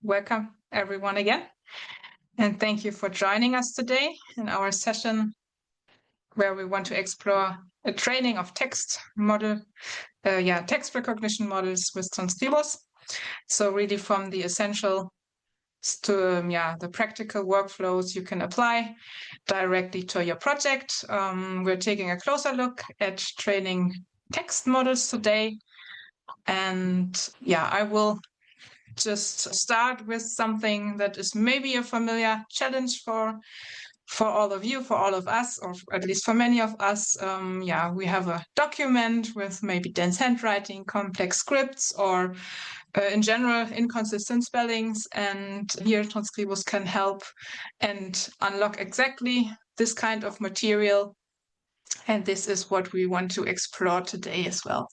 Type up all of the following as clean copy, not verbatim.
welcome everyone again. And thank you for joining us today in our session where we want to explore a training of text recognition models with Transkribus. So really from the essential to the practical workflows you can apply directly to your project. We're taking a closer look at training text models today. And I will just start with something that is maybe a familiar challenge for all of you, for all of us, or at least for many of us. We have a document with maybe dense handwriting, complex scripts, or in general inconsistent spellings. And here Transkribus can help and unlock exactly this kind of material. And this is what we want to explore today as well.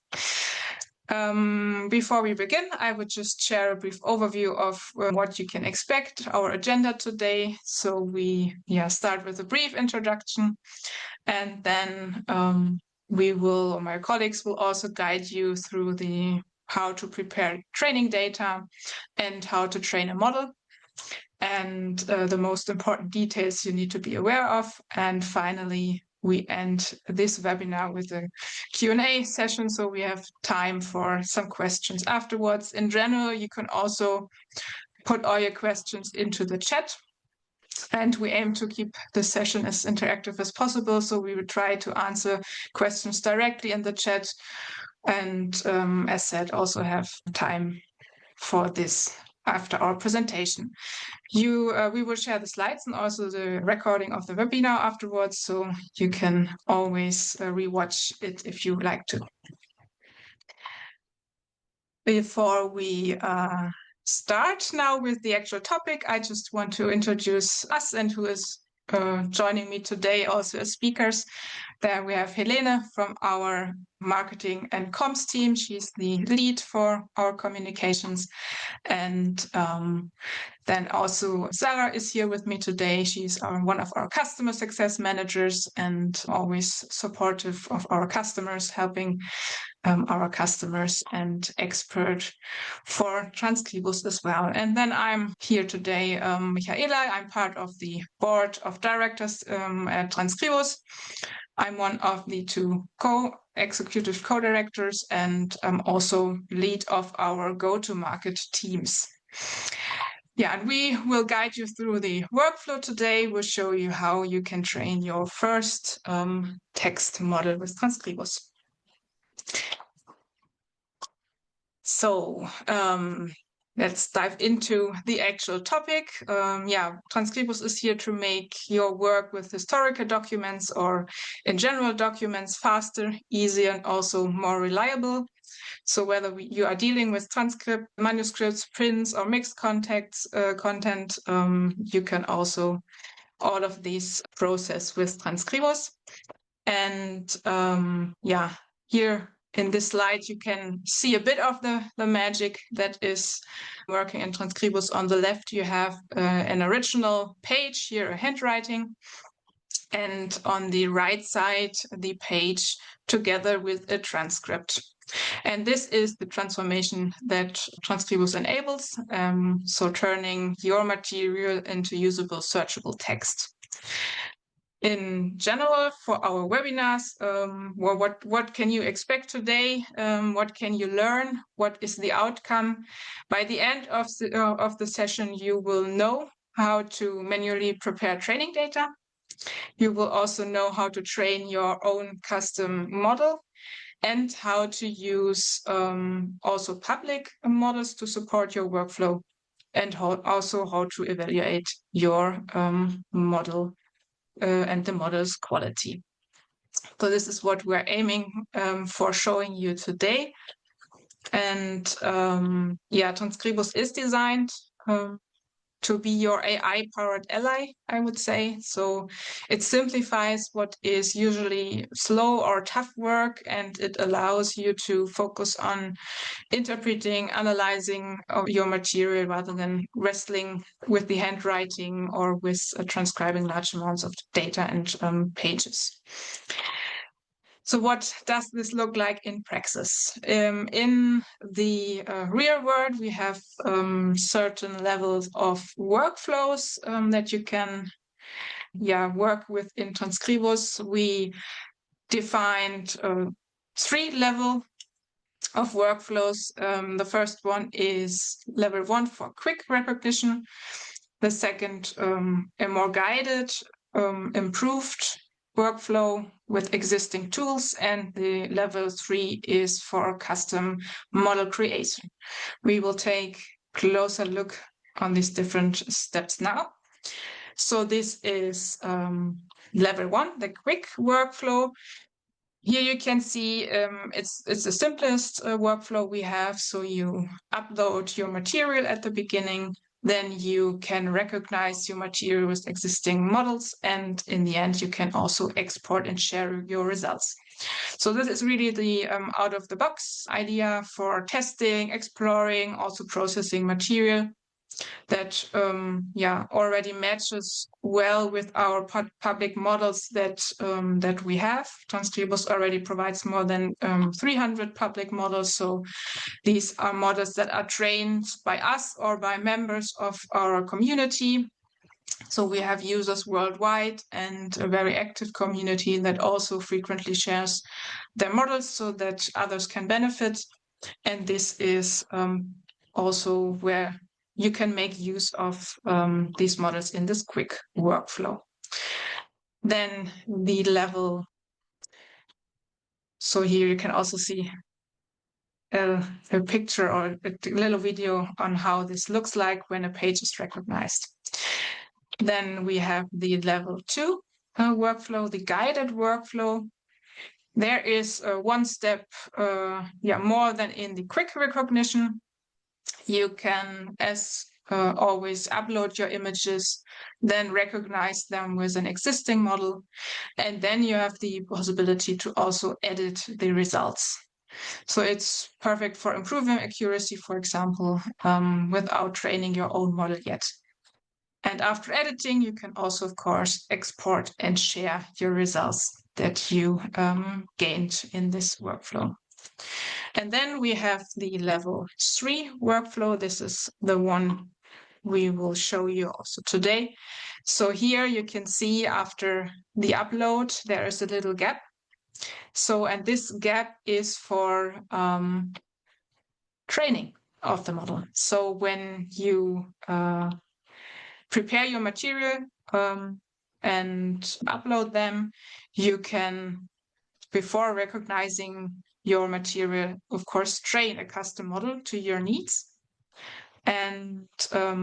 Before we begin, I would just share a brief overview of what you can expect, our agenda today. So we start with a brief introduction, and then my colleagues will also guide you through how to prepare training data and how to train a model, and the most important details you need to be aware of. And finally, we end this webinar with a Q&A session, so we have time for some questions afterwards. In general, you can also put all your questions into the chat, and we aim to keep the session as interactive as possible, so we will try to answer questions directly in the chat, and as said, also have time for this after our presentation. We will share the slides and also the recording of the webinar afterwards, so you can always rewatch it if you like to. Before we start now with the actual topic, I just want to introduce us and who is joining me today also as speakers. There we have Helene from our marketing and comms team. She's the lead for our communications. And then also Sarah is here with me today. She's one of our customer success managers and always supportive of our customers, helping our customers, and expert for Transkribus as well. And then I'm here today, Michaela. I'm part of the board of directors at Transkribus. I'm one of the two executive co-directors, and I'm also lead of our go-to-market teams. And we will guide you through the workflow today. We'll show you how you can train your first text model with Transkribus. So let's dive into the actual topic. Transkribus is here to make your work with historical documents or in general documents faster, easier, and also more reliable. So whether you are dealing with transcript, manuscripts, prints, or mixed content, you can also all of these process with Transkribus. And here in this slide, you can see a bit of the magic that is working in Transkribus. On the left, you have an original page here, a handwriting. And on the right side, the page together with a transcript. And this is the transformation that Transkribus enables, so turning your material into usable, searchable text. In general, for our webinars, what can you expect today? What can you learn? What is the outcome? By the end of the session, you will know how to manually prepare training data. You will also know how to train your own custom model and how to use also public models to support your workflow, and also how to evaluate your model and the model's quality. So this is what we're aiming for showing you today. And Transkribus is designed to be your AI-powered ally, I would say. So it simplifies what is usually slow or tough work, and it allows you to focus on interpreting, analyzing your material rather than wrestling with the handwriting or with transcribing large amounts of data and pages. So what does this look like in practice? In the real world, we have certain levels of workflows that you can work with in Transkribus. We defined 3 levels of workflows. The first one is level 1 for quick recognition. The second, a more guided, improved workflow with existing tools, and the level 3 is for custom model creation. We will take a closer look on these different steps now. So this is level 1, the quick workflow. Here you can see it's the simplest workflow we have. So you upload your material at the beginning, then you can recognize your material with existing models, and in the end you can also export and share your results. So this is really the out-of-the-box idea for testing, exploring, also processing material that already matches well with our public models that we have. Transkribus already provides more than 300 public models. So these are models that are trained by us or by members of our community. So we have users worldwide and a very active community that also frequently shares their models so that others can benefit. And this is also where you can make use of these models in this quick workflow. Then the level. So here you can also see a picture or a little video on how this looks like when a page is recognized. Then we have the level 2 workflow, the guided workflow. There is one step more than in the quick recognition. You can, as always, upload your images, then recognize them with an existing model, and then you have the possibility to also edit the results. So it's perfect for improving accuracy, for example, without training your own model yet. And after editing, you can also, of course, export and share your results that you gained in this workflow. And then we have the level 3 workflow. This is the one we will show you also today. So here you can see after the upload, there is a little gap. So, and this gap is for training of the model. So when you prepare your material and upload them, you can, before recognizing your material, of course, train a custom model to your needs. And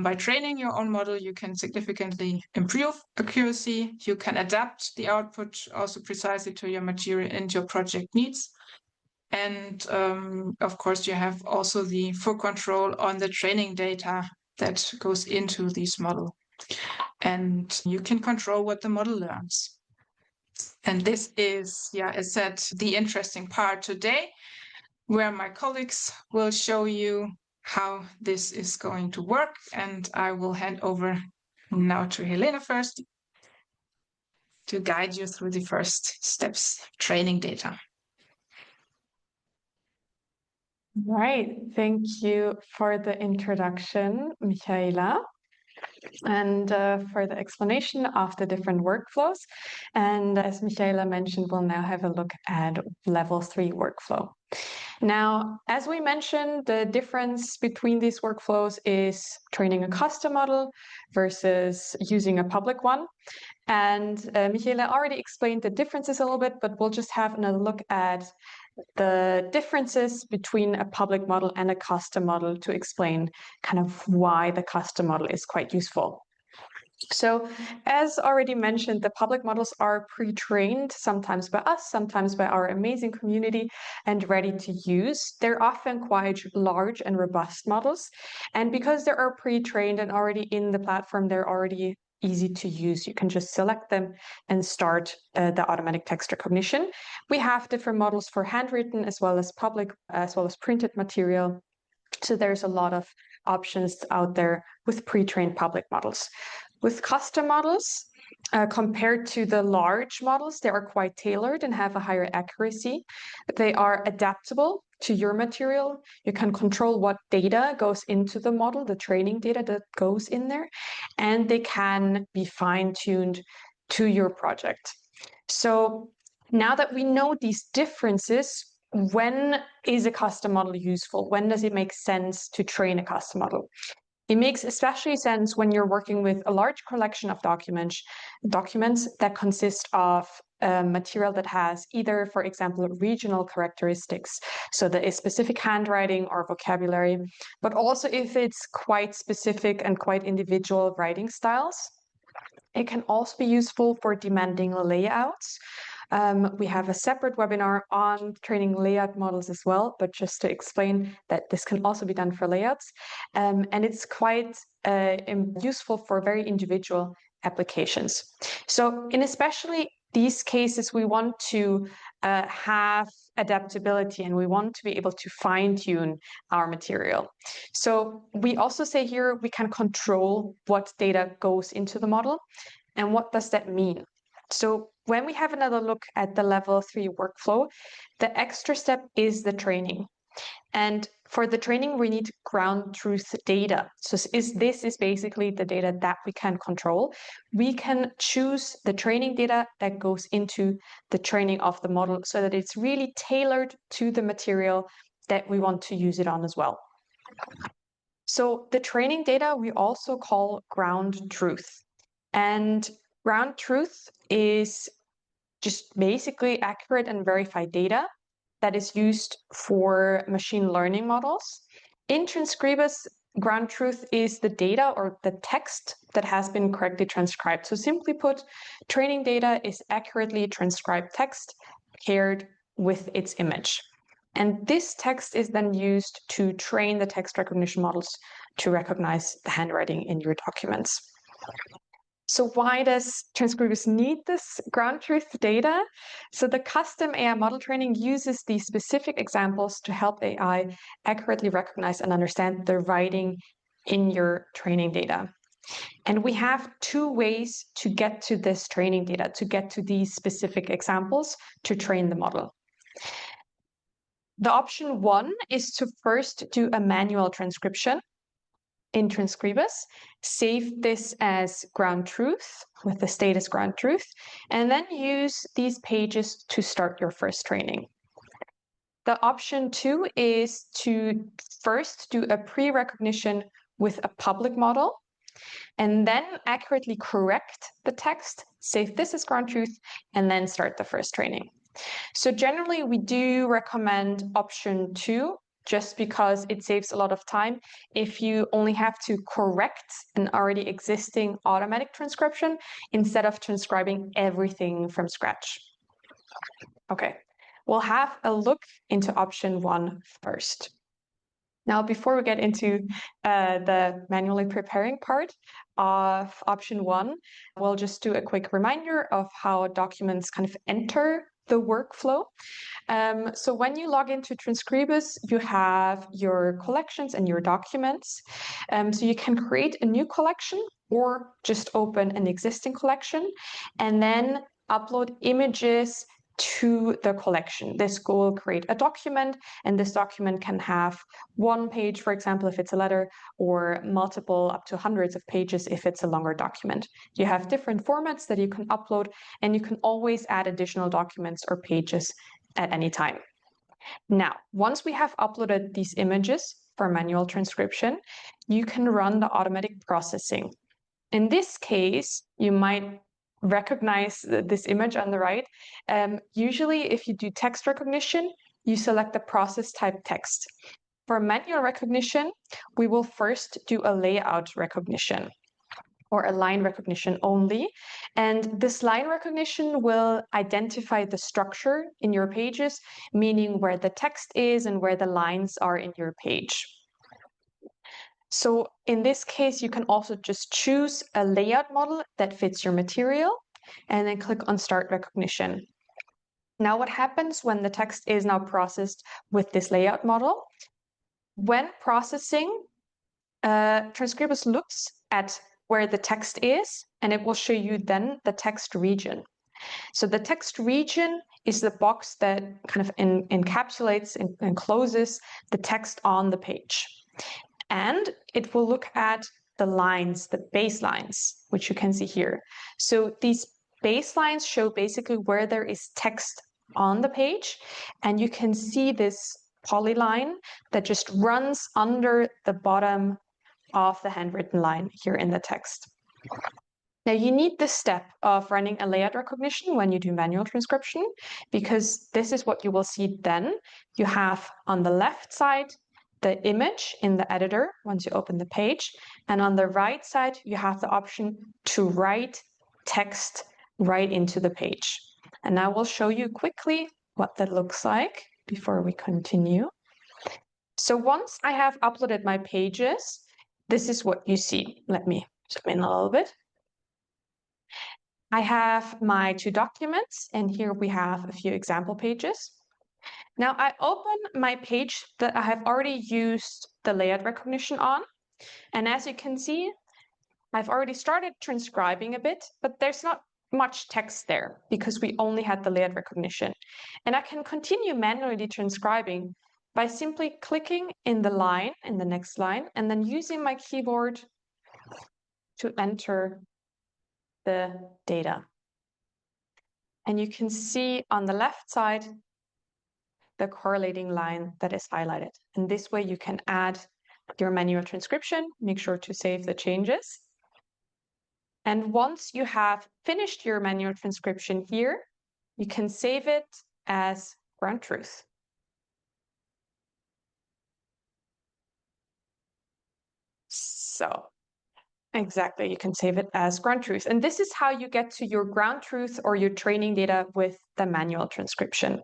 by training your own model, you can significantly improve accuracy. You can adapt the output also precisely to your material and your project needs. And of course, you have also the full control on the training data that goes into this model. And you can control what the model learns. And this is, as said, the interesting part today, where my colleagues will show you how this is going to work. And I will hand over now to Helena first to guide you through the first steps, training data. Right. Thank you for the introduction, Michaela, and for the explanation of the different workflows. And as Michaela mentioned, we'll now have a look at level 3 workflow. Now, as we mentioned, the difference between these workflows is training a custom model versus using a public one. And Michaela already explained the differences a little bit, but we'll just have another look at the differences between a public model and a custom model to explain kind of why the custom model is quite useful. So as already mentioned, the public models are pre-trained, sometimes by us, sometimes by our amazing community, and ready to use. They're often quite large and robust models. And because they are pre-trained and already in the platform, they're already easy to use. You can just select them and start the automatic text recognition. We have different models for handwritten as well as public, as well as printed material. So there's a lot of options out there with pre-trained public models. With custom models, compared to the large models, they are quite tailored and have a higher accuracy. They are adaptable to your material. You can control what data goes into the model, the training data that goes in there, and they can be fine-tuned to your project. So now that we know these differences, when is a custom model useful? When does it make sense to train a custom model? It makes especially sense when you're working with a large collection of documents that consist of material that has either, for example, regional characteristics, so there is specific handwriting or vocabulary, but also if it's quite specific and quite individual writing styles. It can also be useful for demanding layouts. We have a separate webinar on training layout models as well, but just to explain that this can also be done for layouts. And it's quite useful for very individual applications. So in especially these cases, we want to have adaptability and we want to be able to fine-tune our material. So we also say here we can control what data goes into the model. And what does that mean? So when we have another look at the level 3 workflow, the extra step is the training. And for the training, we need ground truth data. So this is basically the data that we can control. We can choose the training data that goes into the training of the model so that it's really tailored to the material that we want to use it on as well. So the training data we also call ground truth. And ground truth is just basically accurate and verified data that is used for machine learning models. In Transkribus, ground truth is the data or the text that has been correctly transcribed. So simply put, training data is accurately transcribed text paired with its image. And this text is then used to train the text recognition models to recognize the handwriting in your documents. So why does Transkribus need this ground truth data? So the custom AI model training uses these specific examples to help AI accurately recognize and understand the writing in your training data. And we have two ways to get to this training data, to get to these specific examples to train the model. The option one is to first do a manual transcription in Transkribus, save this as ground truth with the status ground truth, and then use these pages to start your first training. The option two is to first do a pre-recognition with a public model, and then accurately correct the text, save this as ground truth, and then start the first training. So generally, we do recommend option two, just because it saves a lot of time if you only have to correct an already existing automatic transcription instead of transcribing everything from scratch. Okay, we'll have a look into option one first. Now, before we get into the manually preparing part of option one, we'll just do a quick reminder of how documents kind of enter the workflow. So when you log into Transkribus, you have your collections and your documents. So you can create a new collection or just open an existing collection and then upload images to the collection. This will create a document, and this document can have one page, for example, if it's a letter, or multiple up to hundreds of pages if it's a longer document. You have different formats that you can upload, and you can always add additional documents or pages at any time. Now, once we have uploaded these images for manual transcription, you can run the automatic processing. In this case, you might recognize this image on the right. Usually, if you do text recognition, you select the process type text. For manual recognition, we will first do a layout recognition or a line recognition only. And this line recognition will identify the structure in your pages, meaning where the text is and where the lines are in your page. So in this case, you can also just choose a layout model that fits your material and then click on Start Recognition. Now what happens when the text is now processed with this layout model? When processing, Transkribus looks at where the text is and it will show you then the text region. So the text region is the box that kind of encapsulates and encloses the text on the page. And it will look at the lines, the baselines, which you can see here. So these baselines show basically where there is text on the page, and you can see this polyline that just runs under the bottom of the handwritten line here in the text. Now you need this step of running a layout recognition when you do manual transcription, because this is what you will see then. You have on the left side the image in the editor once you open the page, and on the right side you have the option to write text right into the page. And I will show you quickly what that looks like before we continue. So once I have uploaded my pages, this is what you see. Let me zoom in a little bit. I have my 2 documents, and here we have a few example pages. Now I open my page that I have already used the layout recognition on, and as you can see, I've already started transcribing a bit, but there's not much text there because we only had the layout recognition. And I can continue manually transcribing by simply clicking in the line, in the next line, and then using my keyboard to enter the data. And you can see on the left side the correlating line that is highlighted. And this way you can add your manual transcription, make sure to save the changes. And once you have finished your manual transcription here, you can save it as ground truth. So exactly, you can save it as ground truth. And this is how you get to your ground truth or your training data with the manual transcription.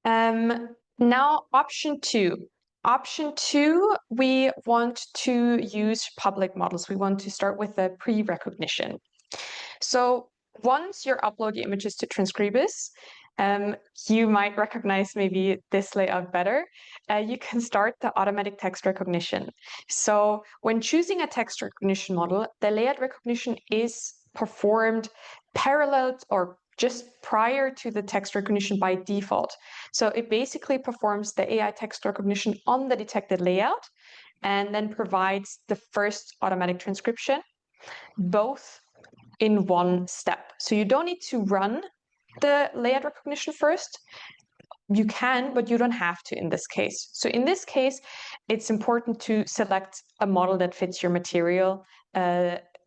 Now, option 2. Option 2, we want to use public models. We want to start with the pre-recognition. So once you upload your images to Transkribus, you might recognize maybe this layout better. You can start the automatic text recognition. So when choosing a text recognition model, the layout recognition is performed parallel or just prior to the text recognition by default. So it basically performs the AI text recognition on the detected layout and then provides the first automatic transcription, both in one step. So you don't need to run the layout recognition first. You can, but you don't have to in this case. So in this case, it's important to select a model that fits your material,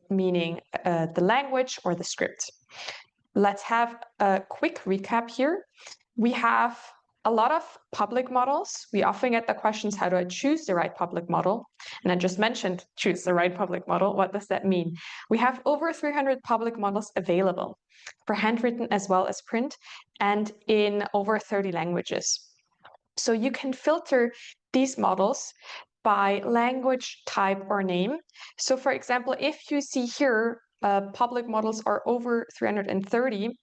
meaning the language or the script. Let's have a quick recap here. We have a lot of public models. We often get the questions, how do I choose the right public model? And I just mentioned choose the right public model. What does that mean? We have over 300 public models available for handwritten as well as print and in over 30 languages. So you can filter these models by language, type, or name. So for example, if you see here, public models are over 330.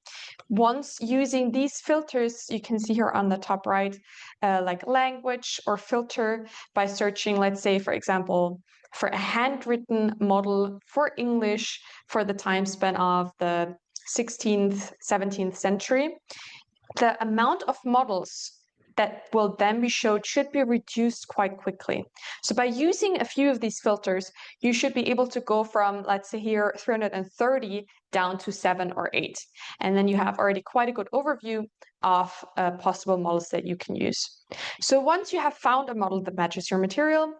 Once using these filters, you can see here on the top right, like language or filter by searching, let's say, for example, for a handwritten model for English for the time span of the 16th, 17th century. The amount of models that will then be showed should be reduced quite quickly. So by using a few of these filters, you should be able to go from, let's say here, 330 down to 7 or 8. And then you have already quite a good overview of possible models that you can use. So once you have found a model that matches your material,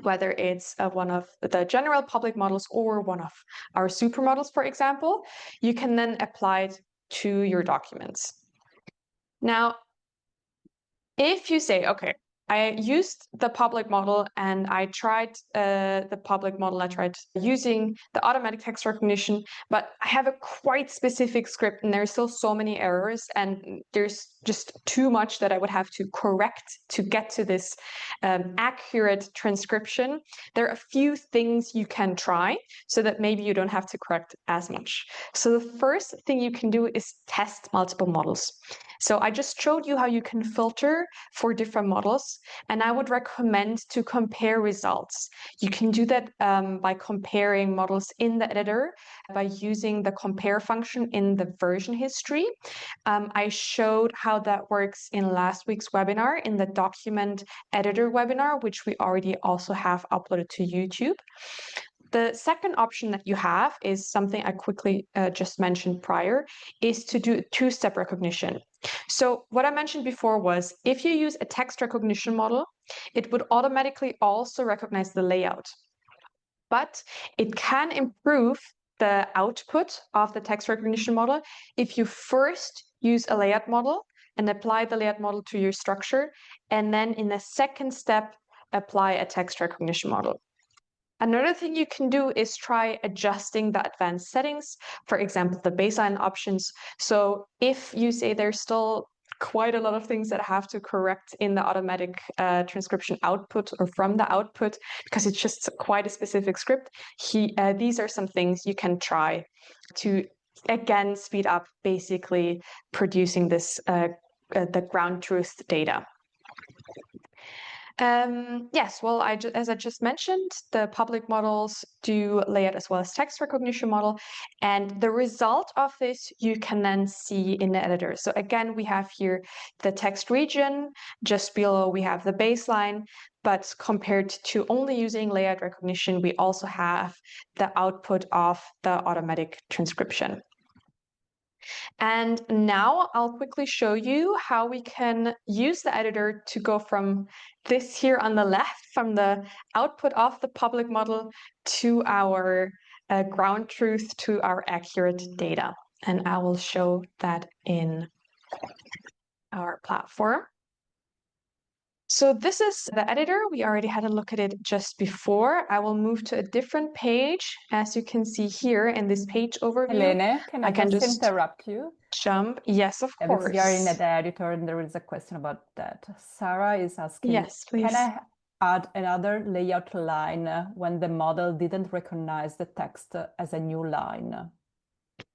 whether it's one of the general public models or one of our supermodels, for example, you can then apply it to your documents. Now, if you say, okay, I used the public model and I tried the public model, I tried using the automatic text recognition, but I have a quite specific script and there's still so many errors and there's just too much that I would have to correct to get to this accurate transcription. There are a few things you can try so that maybe you don't have to correct as much. So the first thing you can do is test multiple models. So I just showed you how you can filter for different models, and I would recommend to compare results. You can do that by comparing models in the editor by using the compare function in the version history. I showed how that works in last week's webinar in the document editor webinar, which we already also have uploaded to YouTube. The second option that you have is something I quickly just mentioned prior, is to do two-step recognition. So what I mentioned before was if you use a text recognition model, it would automatically also recognize the layout. But it can improve the output of the text recognition model if you first use a layout model and apply the layout model to your structure, and then in the second step, apply a text recognition model. Another thing you can do is try adjusting the advanced settings, for example, the baseline options. So if you say there's still quite a lot of things that have to correct in the automatic transcription output or from the output, because it's just quite a specific script, these are some things you can try to, again, speed up basically producing this the ground truth data. Yes, well, as I just mentioned, the public models do layout as well as text recognition model, and the result of this you can then see in the editor. So again, we have here the text region, just below we have the baseline, but compared to only using layout recognition, we also have the output of the automatic transcription. And now I'll quickly show you how we can use the editor to go from this here on the left, from the output of the public model to our ground truth, to our accurate data. And I will show that in our platform. So this is the editor. We already had a look at it just before. I will move to a different page. As you can see here in this page overview, Helene, can I just interrupt you? Jump. Yes, of course. Because you're in the editor and there is a question about that. Sarah is asking, yes, please. Can I add another layout line when the model didn't recognize the text as a new line?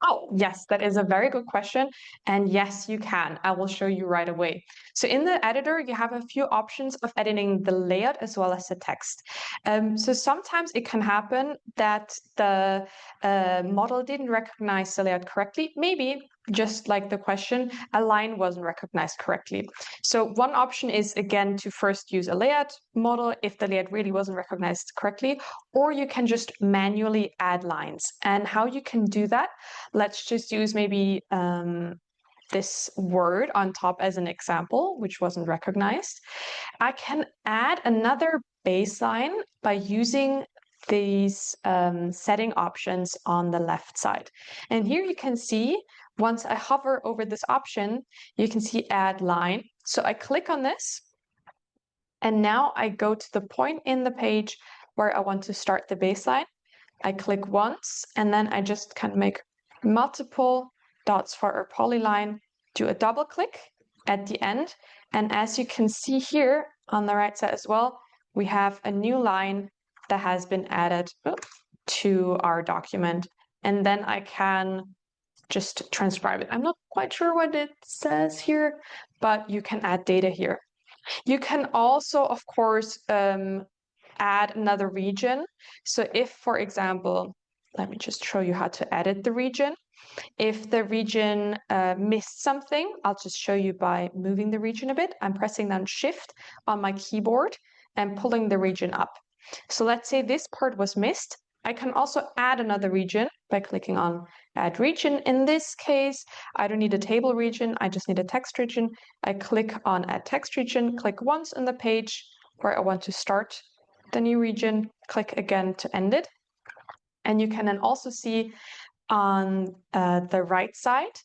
Oh, yes, that is a very good question. And yes, you can. I will show you right away. So in the editor, you have a few options of editing the layout as well as the text. So sometimes it can happen that the model didn't recognize the layout correctly. Maybe just like the question, a line wasn't recognized correctly. So one option is, again, to first use a layout model if the layout really wasn't recognized correctly, or you can just manually add lines. And how you can do that, let's just use maybe this word on top as an example, which wasn't recognized. I can add another baseline by using these setting options on the left side. And here you can see, once I hover over this option, you can see add line. So I click on this, and now I go to the point in the page where I want to start the baseline. I click once, and then I just kind of make multiple dots for our polyline, do a double click at the end. And as you can see here on the right side as well, we have a new line that has been added to our document. And then I can just transcribe it. I'm not quite sure what it says here, but you can add data here. You can also, of course, add another region. So if, for example, let me just show you how to edit the region. If the region missed something, I'll just show you by moving the region a bit. I'm pressing down Shift on my keyboard and pulling the region up. So let's say this part was missed. I can also add another region by clicking on Add Region. In this case, I don't need a table region, I just need a text region. I click on Add Text Region, click once on the page where I want to start the new region, click again to end it. And you can then also see on the right side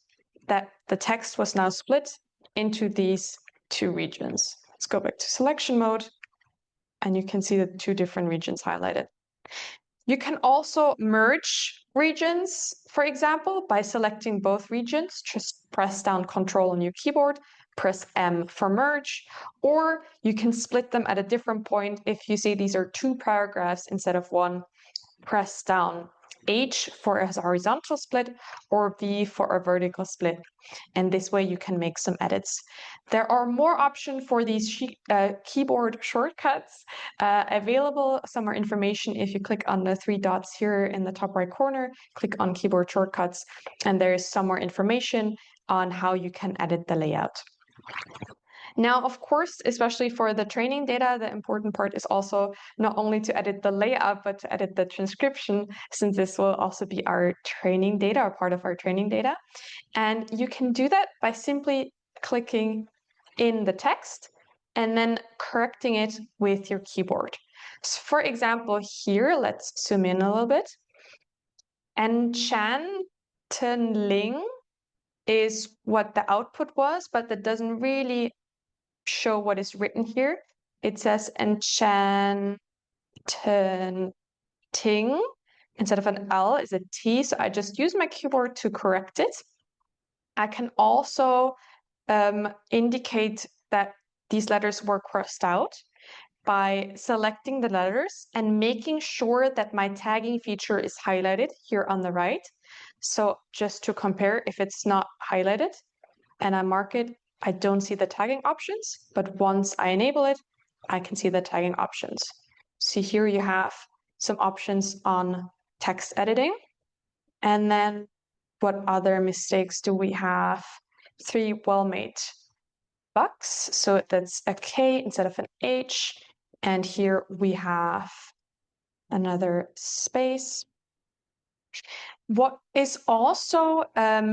that the text was now split into these two regions. Let's go back to selection mode, and you can see the two different regions highlighted. You can also merge regions, for example, by selecting both regions. Just press down Control on your keyboard, press M for merge, or you can split them at a different point. If you see these are two paragraphs instead of one, press down H for a horizontal split or V for a vertical split. And this way you can make some edits. There are more options for these keyboard shortcuts available. Some more information if you click on the 3 dots here in the top right corner, click on keyboard shortcuts, and there is some more information on how you can edit the layout. Now, of course, especially for the training data, the important part is also not only to edit the layout, but to edit the transcription, since this will also be our training data, or part of our training data. And you can do that by simply clicking in the text and then correcting it with your keyboard. So for example, here, let's zoom in a little bit. Enchantenling is what the output was, but that doesn't really show what is written here. It says enchanting. Instead of an L is a T, so I just use my keyboard to correct it. I can also indicate that these letters were crossed out by selecting the letters and making sure that my tagging feature is highlighted here on the right. So just to compare, if it's not highlighted and I mark it, I don't see the tagging options, but once I enable it, I can see the tagging options. See here you have some options on text editing. And then what other mistakes do we have? 3 well-made bucks, so that's a K instead of an H. And here we have another space. What is also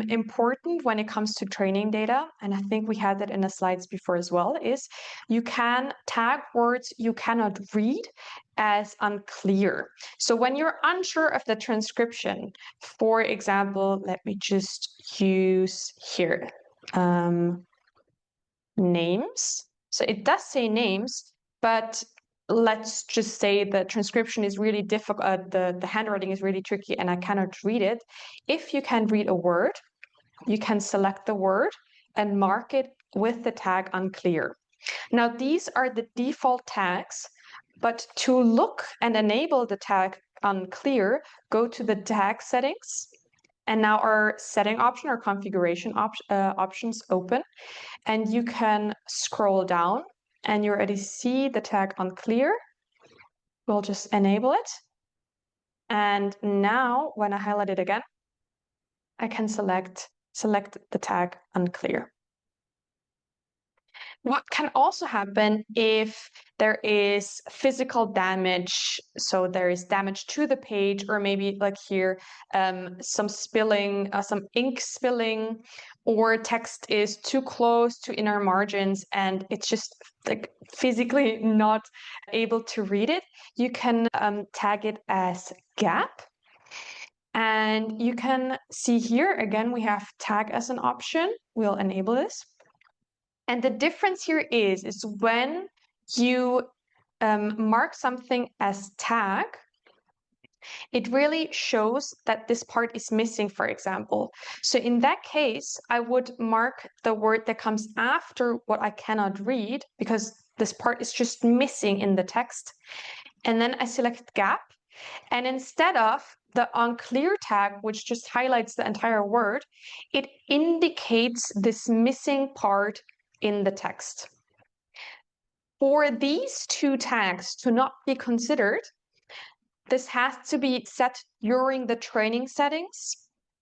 important when it comes to training data, and I think we had that in the slides before as well, is you can tag words you cannot read as unclear. So when you're unsure of the transcription, for example, let me just use here names. So it does say names, but let's just say the transcription is really difficult, the handwriting is really tricky and I cannot read it. If you can read a word, you can select the word and mark it with the tag unclear. Now these are the default tags, but to look and enable the tag unclear, go to the tag settings, and now our setting option or configuration options open, and you can scroll down and you already see the tag unclear. We'll just enable it. And now when I highlight it again, I can select the tag unclear. What can also happen if there is physical damage, so there is damage to the page, or maybe like here, some spilling, some ink spilling, or text is too close to inner margins and it's just like physically not able to read it, you can tag it as gap. And you can see here, again, we have tag as an option. We'll enable this. And the difference here is when you mark something as tag, it really shows that this part is missing, for example. So in that case, I would mark the word that comes after what I cannot read, because this part is just missing in the text. And then I select gap. And instead of the unclear tag, which just highlights the entire word, it indicates this missing part in the text. For these two tags to not be considered, this has to be set during the training settings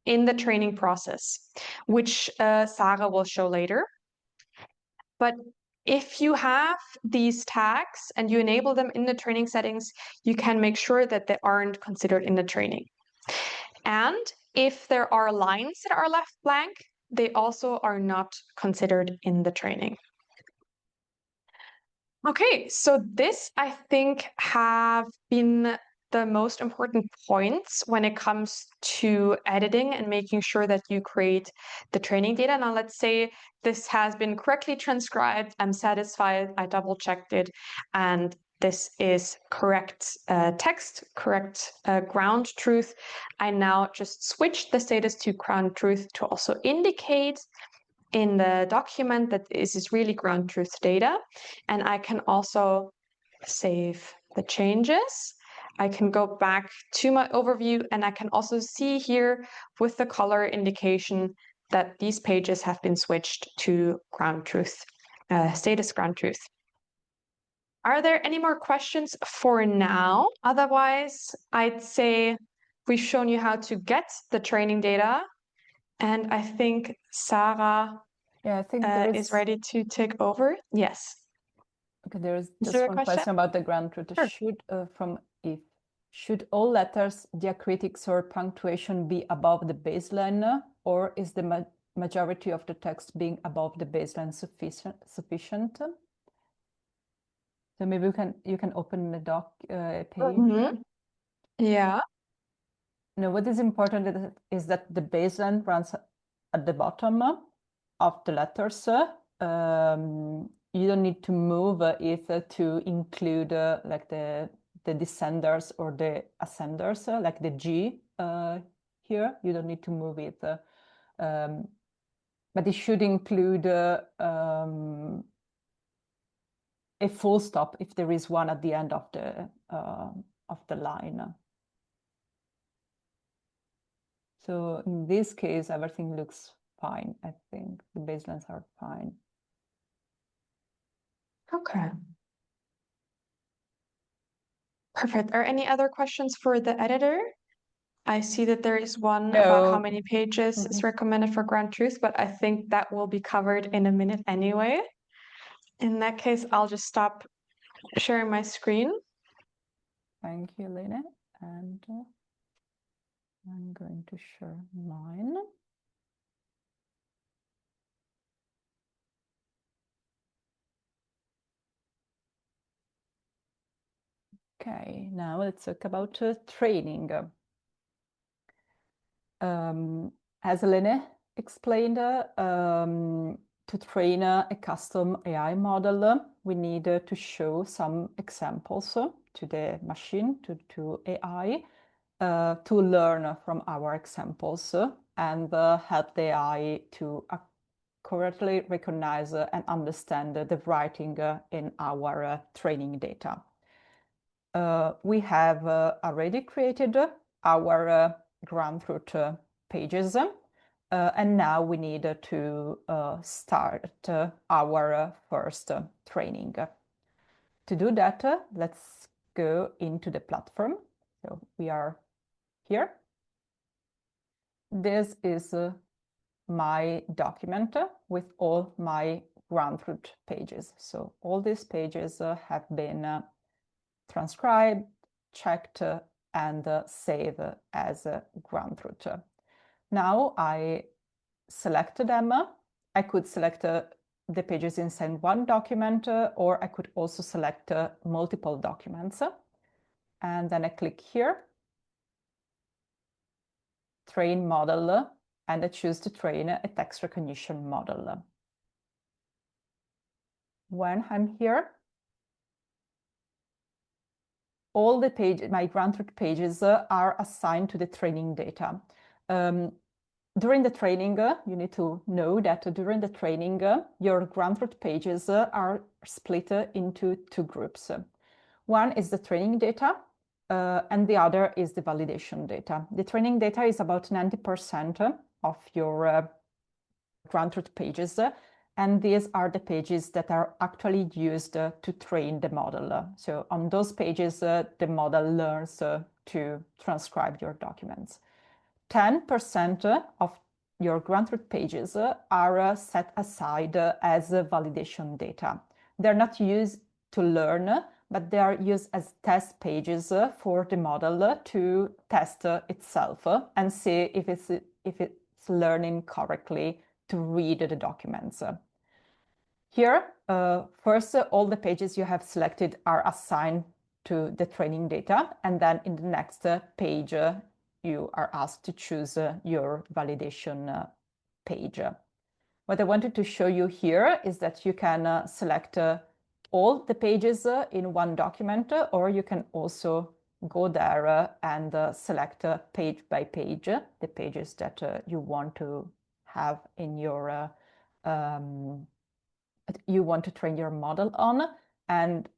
in the training process, which Sarah will show later. But if you have these tags and you enable them in the training settings, you can make sure that they aren't considered in the training. And if there are lines that are left blank, they also are not considered in the training. Okay, so this, I think, have been the most important points when it comes to editing and making sure that you create the training data. Now, let's say this has been correctly transcribed. I'm satisfied. I double-checked it, and this is correct text, correct ground truth. I now just switch the status to ground truth to also indicate in the document that this is really ground truth data. And I can also save the changes. I can go back to my overview, and I can also see here with the color indication that these pages have been switched to ground truth, status ground truth. Are there any more questions for now? Otherwise, I'd say we've shown you how to get the training data, and I think Sarah I think is ready to take over. Yes. Okay, there's just there a one question? question about the ground truth. Sure. Should all letters, diacritics, or punctuation be above the baseline, or is the majority of the text being above the baseline sufficient? So maybe you can open the doc page. Yeah. Now, what is important is that the baseline runs at the bottom of the letters. You don't need to move it to include like the descenders or the ascenders, like the G here. You don't need to move it, but it should include a full stop if there is one at the end of the line. So in this case, everything looks fine. I think the baselines are fine. Okay. Perfect. Are any other questions for the editor? I see that there is one about how many pages is recommended for ground truth, but I think that will be covered in a minute anyway. In that case, I'll just stop sharing my screen. Thank you, Lene. And I'm going to share mine. Okay, now let's talk about training. As Lene explained, to train a custom AI model, we need to show some examples to the machine, to AI, to learn from our examples and help the AI to correctly recognize and understand the writing in our training data. We have already created our ground truth pages, and now we need to start our first training. To do that, let's go into the platform. So we are here. This is my document with all my ground truth pages. So all these pages have been transcribed, checked, and saved as ground truth. Now I select them. I could select the pages inside one document, or I could also select multiple documents. And then I click here, train model, and I choose to train a text recognition model. When I'm here, all the pages, my ground truth pages are assigned to the training data. During the training, you need to know that during the training, your ground truth pages are split into two groups. One is the training data, and the other is the validation data. The training data is about 90% of your ground truth pages, and these are the pages that are actually used to train the model. So on those pages, the model learns to transcribe your documents. 10% of your ground truth pages are set aside as validation data. They're not used to learn, but they are used as test pages for the model to test itself and see if it's learning correctly to read the documents. Here, first, all the pages you have selected are assigned to the training data, and then in the next page, you are asked to choose your validation page. What I wanted to show you here is that you can select all the pages in one document, or you can also go there and select page by page the pages that you want to have in your you want to train your model on, and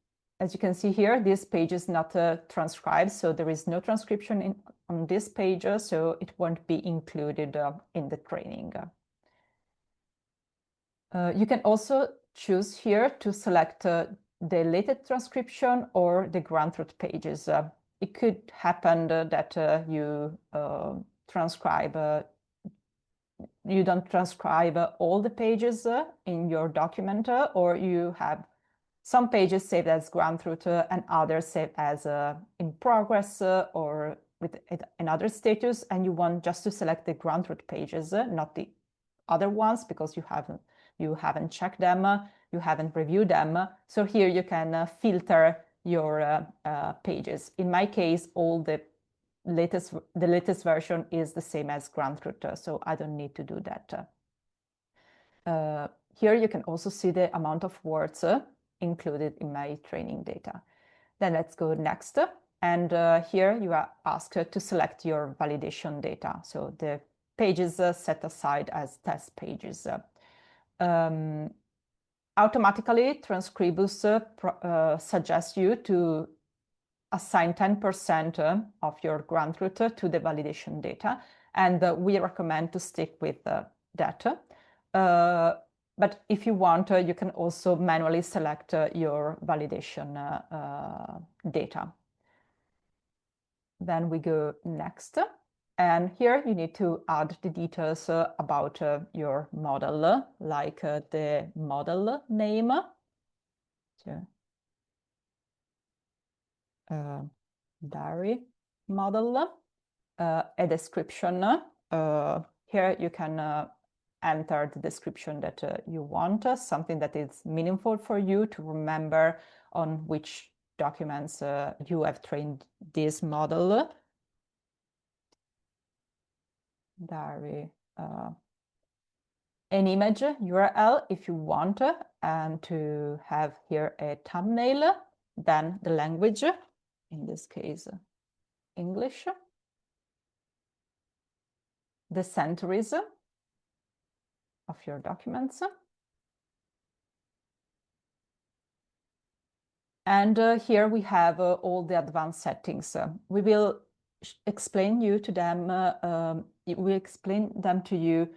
As you can see here, this page is not transcribed, so there is no transcription on this page, so it won't be included in the training. You can also choose here to select the latest transcription or the ground truth pages. It could happen that you don't transcribe all the pages in your document, or you have some pages saved as ground truth and others saved as in progress or with another status, and you want just to select the ground truth pages, not the other ones, because you haven't checked them, you haven't reviewed them. So here you can filter your pages. In my case, all the latest version is the same as ground truth, so I don't need to do that. Here you can also see the amount of words included in my training data. Then let's go next. And here you are asked to select your validation data. So the pages set aside as test pages. Automatically, Transkribus suggests you to assign 10% of your ground truth to the validation data, and we recommend to stick with that. But if you want, you can also manually select your validation data. Then we go next. And here you need to add the details about your model, like the model name, diary model, a description. Here you can enter the description that you want, something that is meaningful for you to remember on which documents you have trained this model. Diary, an image URL if you want, and to have here a thumbnail, then the language, in this case English, the centuries of your documents, and here we have all the advanced settings. We will explain them to you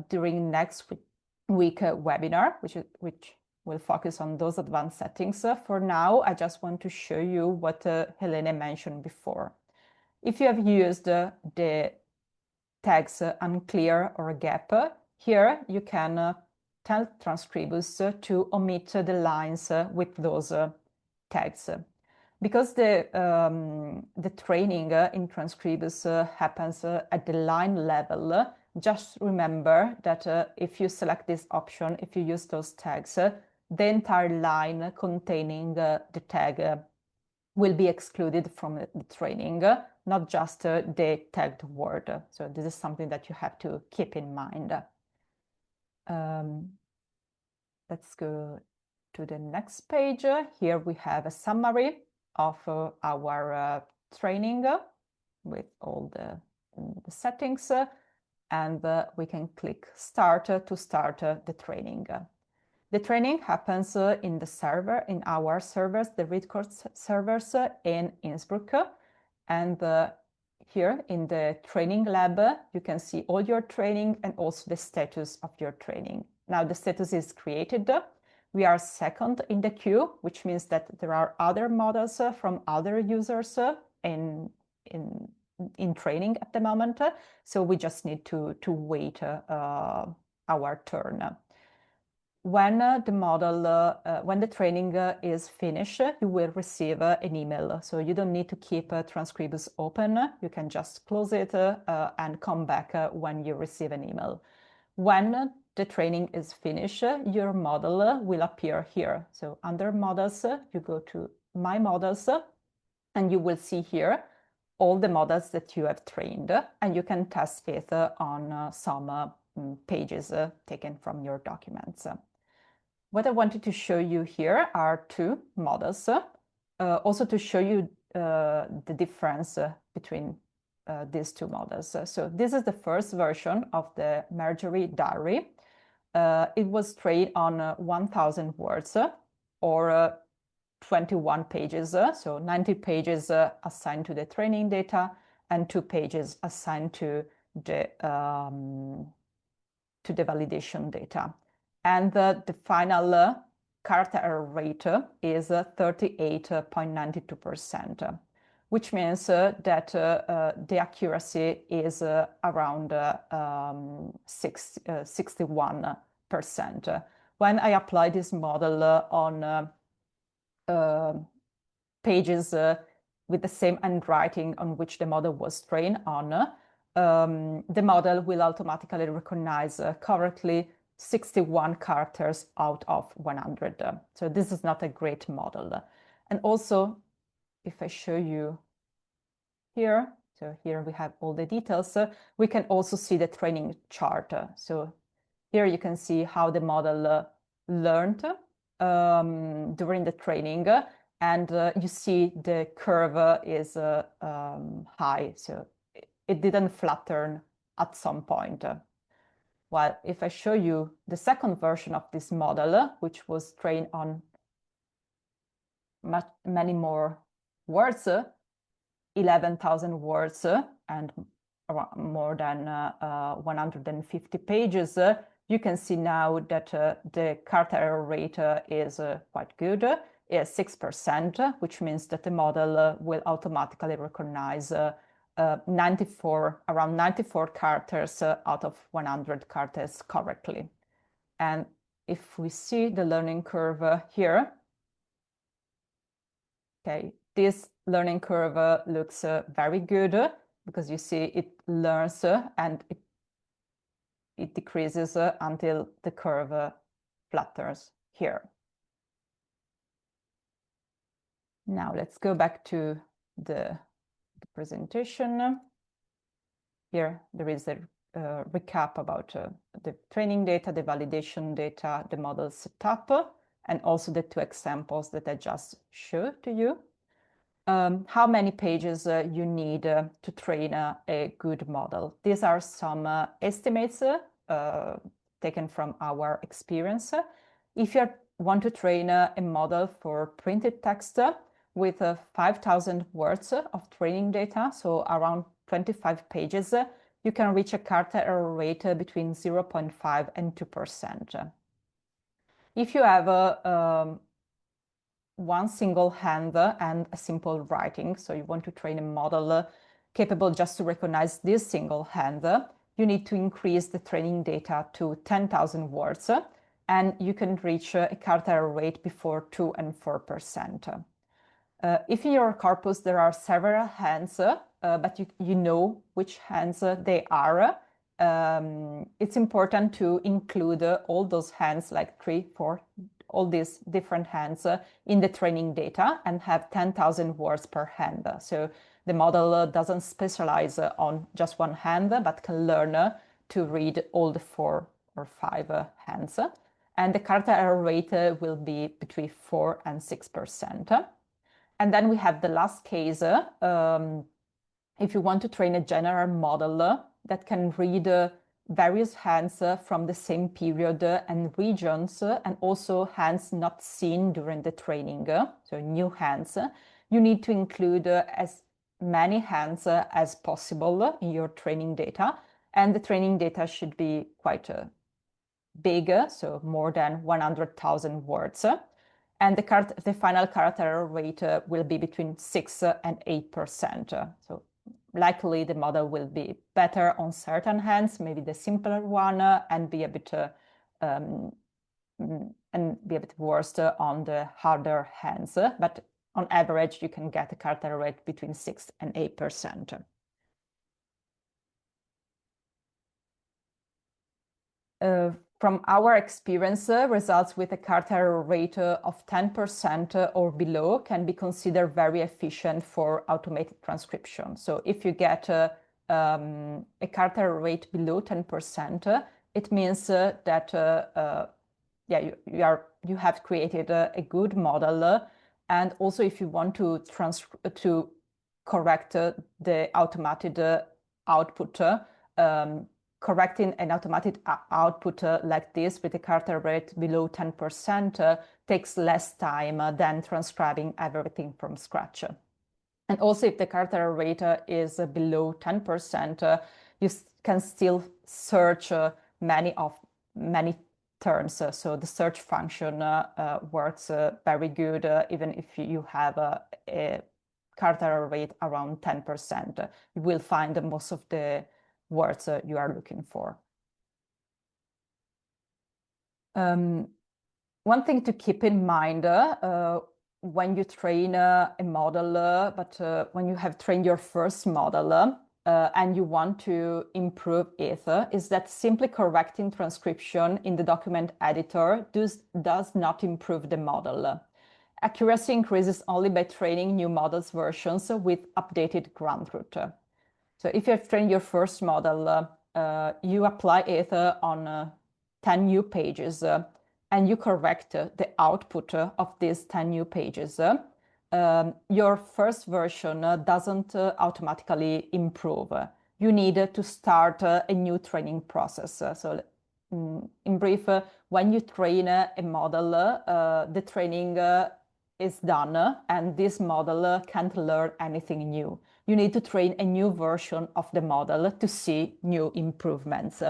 during next week webinar, which will focus on those advanced settings. For now, I just want to show you what Helene mentioned before. If you have used the tags unclear or gap, here you can tell Transkribus to omit the lines with those tags. Because the training in Transkribus happens at the line level, just remember that if you select this option, if you use those tags, the entire line containing the tag will be excluded from the training, not just the tagged word. So this is something that you have to keep in mind. Let's go to the next page. Here we have a summary of our training with all the settings, and we can click Start to start the training. The training happens in the server, in our servers, the ReadCourse servers in Innsbruck, and here in the training lab you can see all your training and also the status of your training. Now the status is created. We are second in the queue, which means that there are other models from other users in training at the moment. So we just need to wait our turn. When the training is finished, you will receive an email. So you don't need to keep Transkribus open. You can just close it and come back when you receive an email. When the training is finished, your model will appear here. So under models, you go to My Models, and you will see here all the models that you have trained, and you can test it on some pages taken from your documents. What I wanted to show you here are two models, also to show you the difference between these two models. So this is the first version of the Marjorie diary. It was trained on 1000 words or 21 pages, so 90 pages assigned to the training data and 2 pages assigned to the validation data. And the final character error rate is 38.92%, which means that the accuracy is around 61%. When I apply this model on pages with the same handwriting on which the model was trained on, the model will automatically recognize correctly 61 characters out of 100. So this is not a great model. And also, if I show you here, so here we have all the details, we can also see the training chart. So here you can see how the model learned during the training, and you see the curve is high, so it didn't flatten at some point. Well, if I show you the second version of this model, which was trained on many more words, 11,000 words and more than 150 pages, you can see now that the character error rate is quite good, is 6%, which means that the model will automatically recognize around 94 characters out of 100 characters correctly. And if we see the learning curve here, okay, this learning curve looks very good because you see it learns and it decreases until the curve flattens here. Now let's go back to the presentation. Here there is a recap about the training data, the validation data, the model setup, and also the 2 examples that I just showed to you. How many pages you need to train a good model. These are some estimates taken from our experience. If you want to train a model for printed text with 5,000 words of training data, so around 25 pages, you can reach a character error rate between 0.5 and 2%. If you have one single hand and a simple writing, so you want to train a model capable just to recognize this single hand, you need to increase the training data to 10,000 words, and you can reach a character error rate before 2 and 4%. If in your corpus there are several hands, but you know which hands they are, it's important to include all those hands, like 3, 4, all these different hands in the training data and have 10,000 words per hand. So the model doesn't specialize on just one hand, but can learn to read all the 4 or 5 hands. And the character error rate will be between 4 and 6%. And then we have the last case. If you want to train a general model that can read various hands from the same period and regions, and also hands not seen during the training, so new hands, you need to include as many hands as possible in your training data. And the training data should be quite big, so more than 100,000 words. And the final character error rate will be between 6 and 8%. So likely the model will be better on certain hands, maybe the simpler one, and be a bit worse on the harder hands. But on average, you can get a character error rate between 6 and 8%. From our experience, results with a character error rate of 10% or below can be considered very efficient for automated transcription. So if you get a character error rate below 10%, it means that you have created a good model. And also, if you want to correct the automated output, correcting an automated output like this with a character rate below 10% takes less time than transcribing everything from scratch. And also, if the character rate is below 10%, you can still search many terms. So the search function works very good, even if you have a character rate around 10%. You will find most of the words you are looking for. One thing to keep in mind when you train a model, but when you have trained your first model and you want to improve it, is that simply correcting transcription in the document editor does not improve the model. Accuracy increases only by training new models versions with updated ground truth. So if you have trained your first model, you apply it on 10 new pages and you correct the output of these 10 new pages. Your first version doesn't automatically improve. You need to start a new training process. So in brief, when you train a model, the training is done and this model can't learn anything new. You need to train a new version of the model to see new improvements.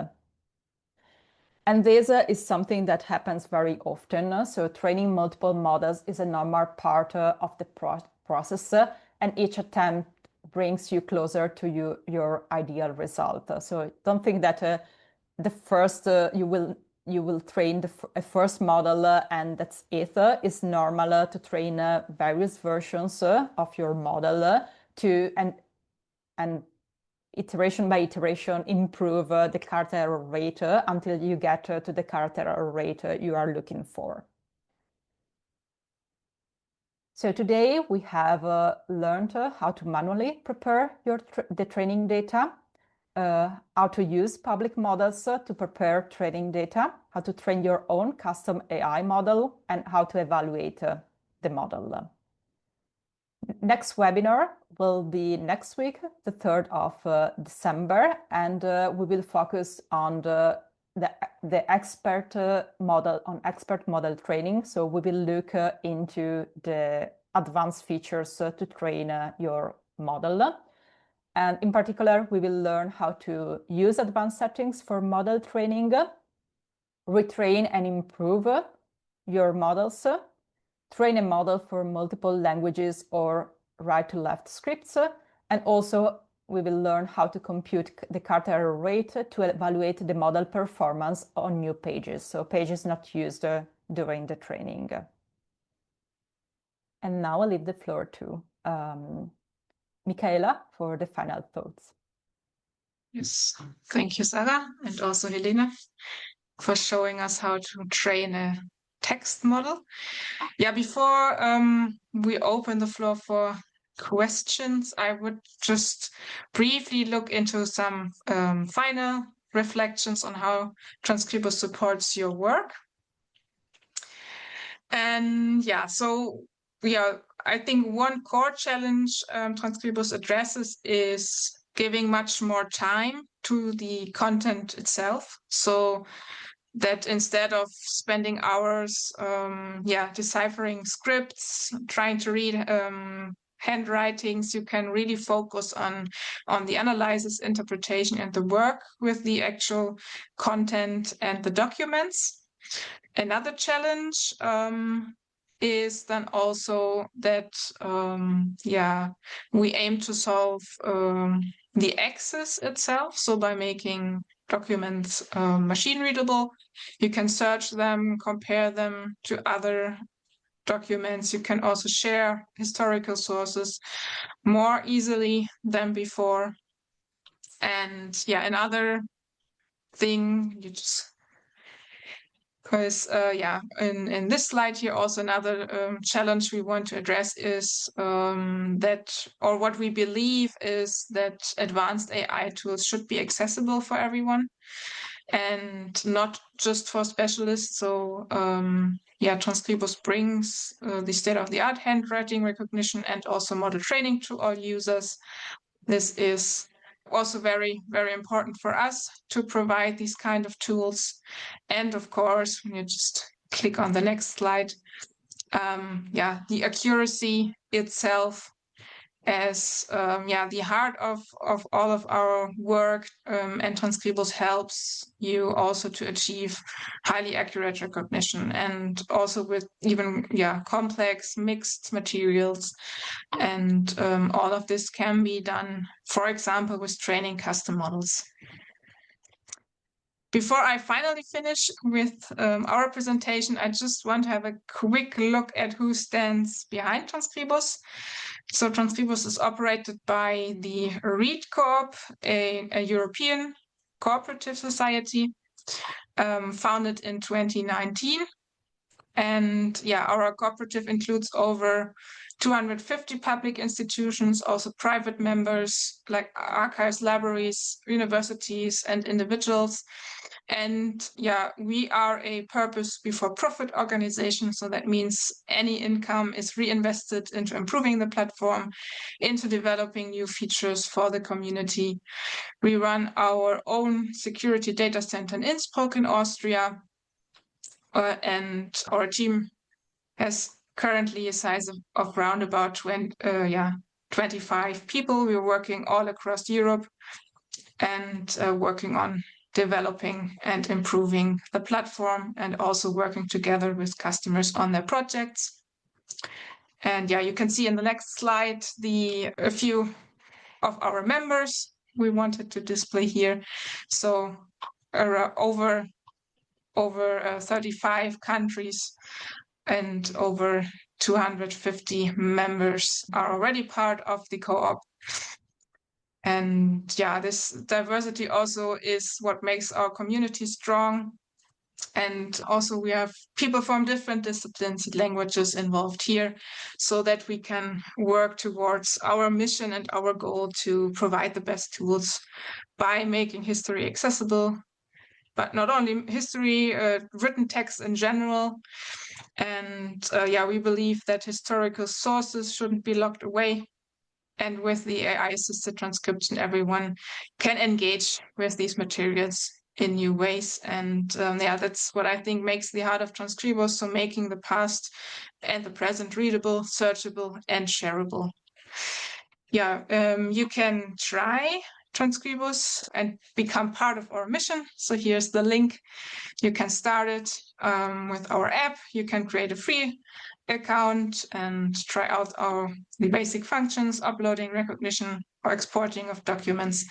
And this is something that happens very often. So training multiple models is a normal part of the process, and each attempt brings you closer to your ideal result. So don't think that the first you will train a first model and that's it. It's normal to train various versions of your model and iteration by iteration improve the character error rate until you get to the character error rate you are looking for. So today we have learned how to manually prepare the training data, how to use public models to prepare training data, how to train your own custom AI model, and how to evaluate the model. Next webinar will be next week, the 3rd of December, and we will focus on the expert model training. So we will look into the advanced features to train your model. And in particular, we will learn how to use advanced settings for model training, retrain and improve your models, train a model for multiple languages or right-to-left scripts, and also we will learn how to compute the character error rate to evaluate the model performance on new pages, so pages not used during the training. And now I'll leave the floor to Michaela for the final thoughts. Yes, thank you, Sarah, and also Helena for showing us how to train a text model. Yeah, before we open the floor for questions, I would just briefly look into some final reflections on how Transkribus supports your work. And yeah, I think one core challenge Transkribus addresses is giving much more time to the content itself. So that instead of spending hours deciphering scripts, trying to read handwritings, you can really focus on the analysis, interpretation, and the work with the actual content and the documents. Another challenge is then also that we aim to solve the access itself. So by making documents machine readable, you can search them, compare them to other documents. You can also share historical sources more easily than before. And another thing in this slide here, also another challenge we want to address is what we believe is that advanced AI tools should be accessible for everyone and not just for specialists. So Transkribus brings the state-of-the-art handwriting recognition and also model training to all users. This is Also very, very important for us to provide these kind of tools. And of course, when you just click on the next slide, the accuracy itself as the heart of all of our work, and Transkribus helps you also to achieve highly accurate recognition, and also with even complex mixed materials, and all of this can be done, for example, with training custom models. Before I finally finish with our presentation, I just want to have a quick look at who stands behind Transkribus. So Transkribus is operated by the READ Corp, a European cooperative society, founded in 2019. And our cooperative includes over 250 public institutions, also private members like archives, libraries, universities, and individuals. And we are a purpose before profit organization. So that means any income is reinvested into improving the platform, into developing new features for the community. We run our own security data center in Innsbruck in Austria. And our team has currently a size of around about 25 people. We're working all across Europe and working on developing and improving the platform, and also working together with customers on their projects. And you can see in the next slide a few of our members we wanted to display here. So over 35 countries and over 250 members are already part of the co-op. And this diversity also is what makes our community strong. And also we have people from different disciplines and languages involved here, so that we can work towards our mission and our goal to provide the best tools by making history accessible, but not only history, written text in general. And we believe that historical sources shouldn't be locked away. And with the AI-assisted transcription, everyone can engage with these materials in new ways. And that's what I think makes the heart of Transkribus, so making the past and the present readable, searchable, and shareable. You can try Transkribus and become part of our mission. So here's the link. You can start it with our app. You can create a free account and try out the basic functions, uploading, recognition, or exporting of documents,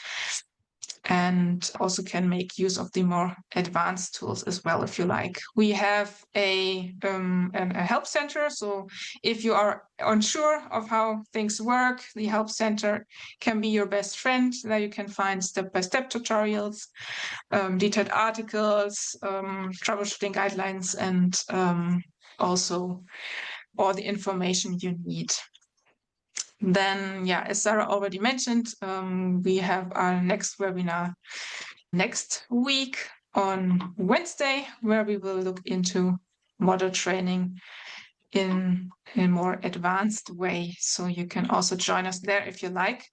and also can make use of the more advanced tools as well if you like. We have a help center, so if you are unsure of how things work, the help center can be your best friend. There you can find step-by-step tutorials, detailed articles, troubleshooting guidelines, and also all the information you need. Then, as Sarah already mentioned, we have our next webinar next week on Wednesday, where we will look into model training in a more advanced way. So you can also join us there if you like.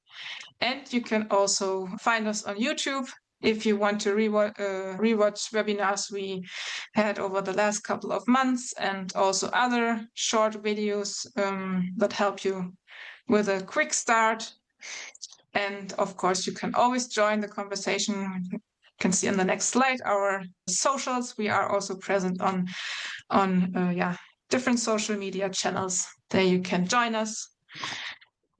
And you can also find us on YouTube if you want to rewatch webinars we had over the last couple of months, and also other short videos that help you with a quick start. And of course, you can always join the conversation. You can see on the next slide our socials. We are also present on different social media channels. There you can join us.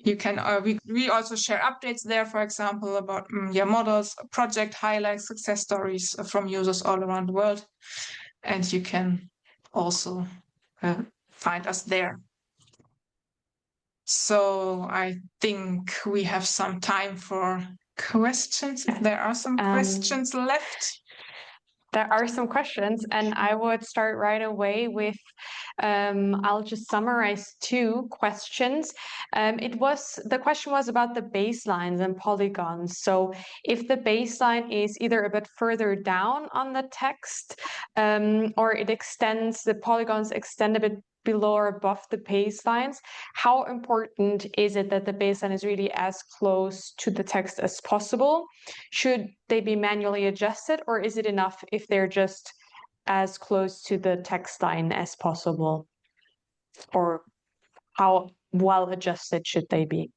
You can we also share updates there, for example, about models, project highlights, success stories from users all around the world. And you can also find us there. So I think we have some time for questions, if there are some questions left. There are some questions, and I would start right away with, I'll just summarize two questions. The question was about the baselines and polygons. So if the baseline is either a bit further down on the text, or the polygons extend a bit below or above the baselines, how important is it that the baseline is really as close to the text as possible? Should they be manually adjusted, or is it enough if they're just as close to the text line as possible? Or how well adjusted should they be?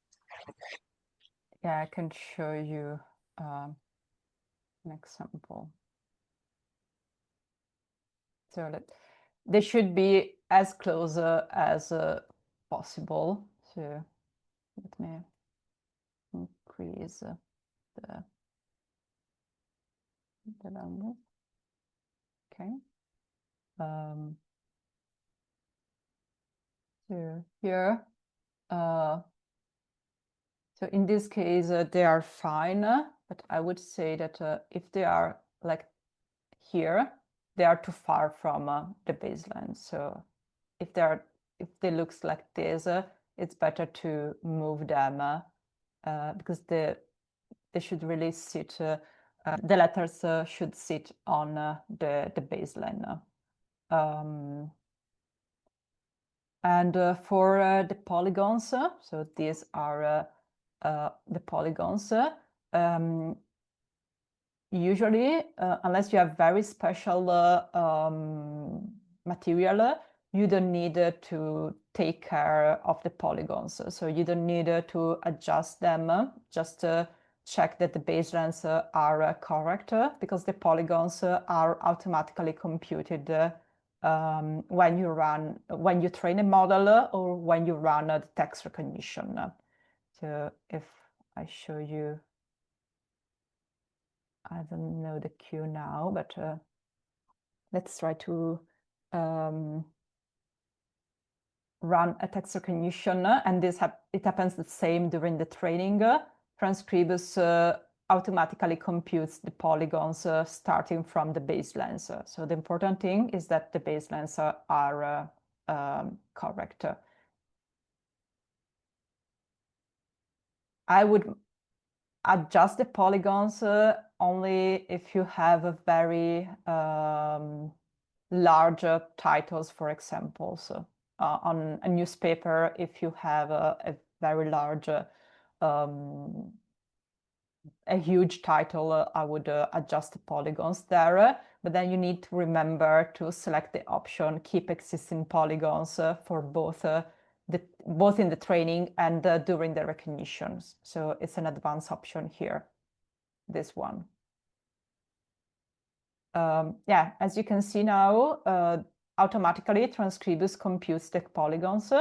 Yeah, I can show you an example. So they should be as close as possible. So let me increase the language. Okay. So here, so in this case, they are fine, but I would say that if they are like here, they are too far from the baseline. So if they looks like this, it's better to move them because they should really sit. The letters should sit on the baseline. And for the polygons, so these are the polygons. Usually, unless you have very special material, you don't need to take care of the polygons. So you don't need to adjust them, just check that the baselines are correct, because the polygons are automatically computed when you train a model or when you run the text recognition. So if I show you, I don't know the cue now, but let's try to run a text recognition, and it happens the same during the training. Transkribus automatically computes the polygons starting from the baselines. So the important thing is that the baselines are correct. I would adjust the polygons only if you have a very large titles, for example. So on a newspaper, if you have a very large, a huge title, I would adjust the polygons there. But then you need to remember to select the option keep existing polygons for both in the training and during the recognitions. So it's an advanced option here, this one. Yeah, as you can see now, automatically Transkribus computes the polygons.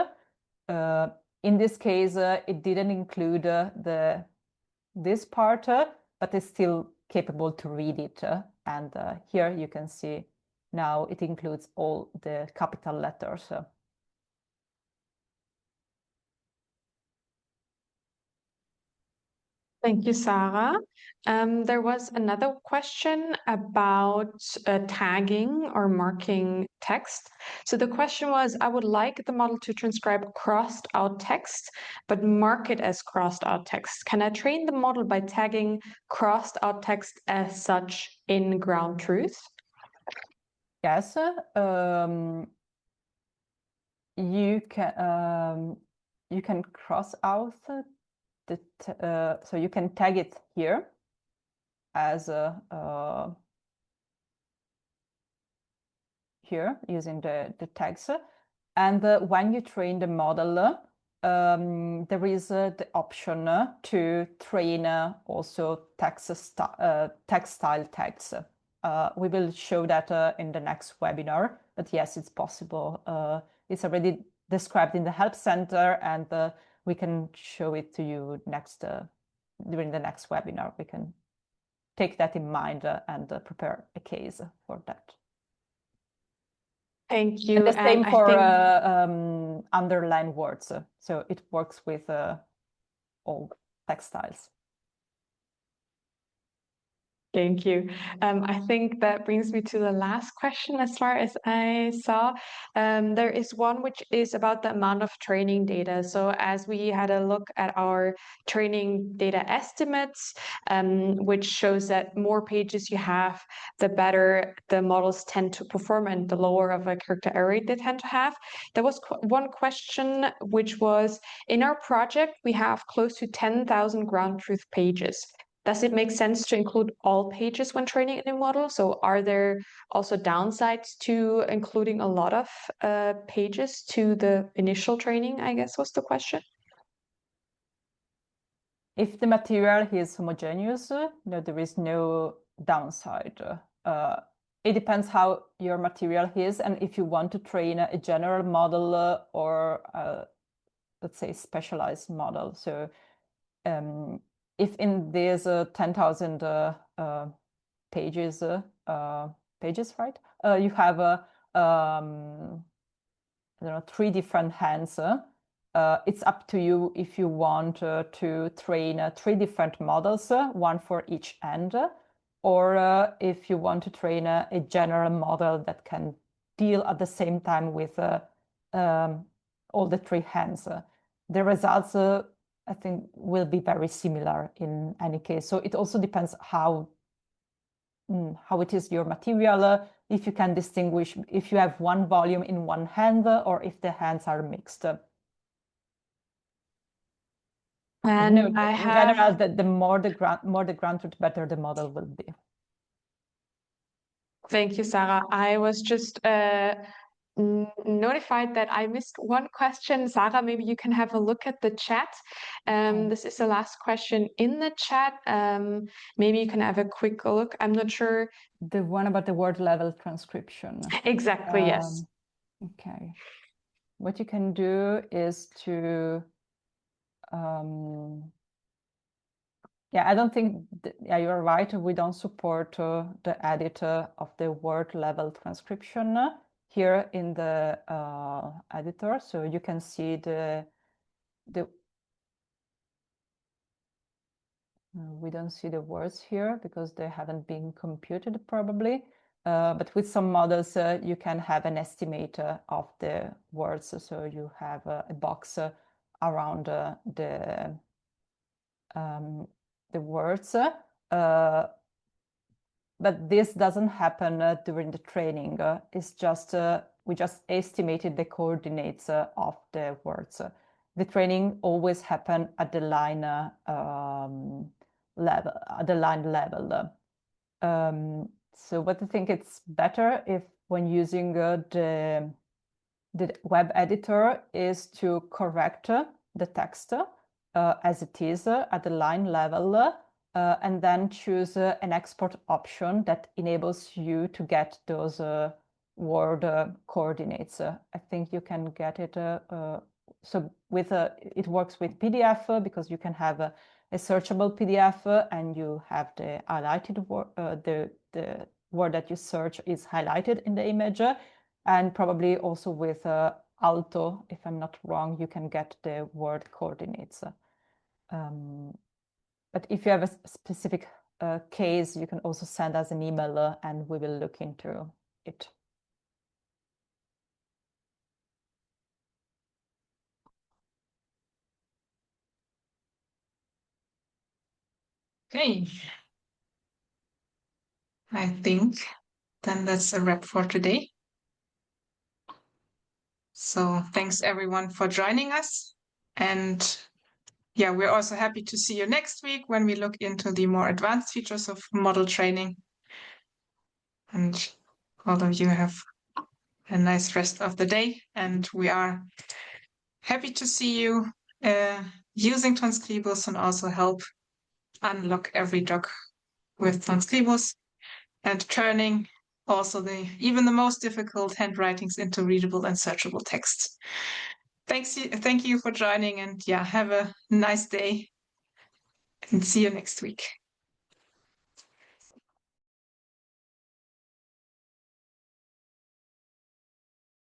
In this case, it didn't include this part, but it's still capable to read it. And here you can see now it includes all the capital letters. Thank you, Sarah. There was another question about tagging or marking text. So the question was, I would like the model to transcribe crossed out text, but mark it as crossed out text. Can I train the model by tagging crossed out text as such in ground truth? Yes, you can cross out so you can tag it here as here using the tags, and when you train the model, there is the option to train also text style tags. We will show that in the next webinar, but yes, it's possible. It's already described in the help center, and we can show it to you during the next webinar. We can take that in mind and prepare a case for that. Thank you. And the same for underline words. So it works with all text styles. Thank you. I think that brings me to the last question as far as I saw. There is one which is about the amount of training data. So as we had a look at our training data estimates, which shows that more pages you have, the better the models tend to perform and the lower of a character error rate they tend to have. There was one question, which was, in our project, we have close to 10,000 ground truth pages. Does it make sense to include all pages when training a new model? So are there also downsides to including a lot of pages to the initial training, I guess was the question. If the material is homogeneous, there is no downside. It depends how your material is, and if you want to train a general model or let's say specialized model. So if in these 10,000 pages, right? You have 3 different hands. It's up to you if you want to train 3 different models, one for each hand, or if you want to train a general model that can deal at the same time with all the 3 hands. The results, I think, will be very similar in any case. So it also depends how it is your material, if you can distinguish if you have one volume in one hand or if the hands are mixed. And in general, the more the ground truth, better the model will be. Thank you, Sarah. I was just notified that I missed one question. Sarah, maybe you can have a look at the chat. This is the last question in the chat. Maybe you can have a quick look. I'm not sure. The one about the word level transcription. Exactly, yes. Okay. What you can do is to yeah, I don't think yeah, you're right. We don't support the editor of the word level transcription here in the editor. So you can see we don't see the words here because they haven't been computed probably. But with some models, you can have an estimate of the words. So you have a box around the words. But this doesn't happen during the training. It's just we just estimated the coordinates of the words. The training always happen at the line level. At the line level. So what I think it's better if when using the web editor is to correct the text as it is at the line level. And then choose an export option that enables you to get those word coordinates. I think you can get it. So with it works with PDF because you can have a searchable PDF and you have the highlighted word. The word that you search is highlighted in the image, and probably also with Alto, if I'm not wrong, you can get the word coordinates. But if you have a specific case, you can also send us an email and we will look into it. Okay. I think then that's a wrap for today. So thanks everyone for joining us. And yeah, we're also happy to see you next week when we look into the more advanced features of model training. And all of you have a nice rest of the day. And we are happy to see you using Transkribus and also help unlock every doc with Transkribus and turning also even the most difficult handwritings into readable and searchable texts. Thank you for joining, and yeah, have a nice day and see you next week.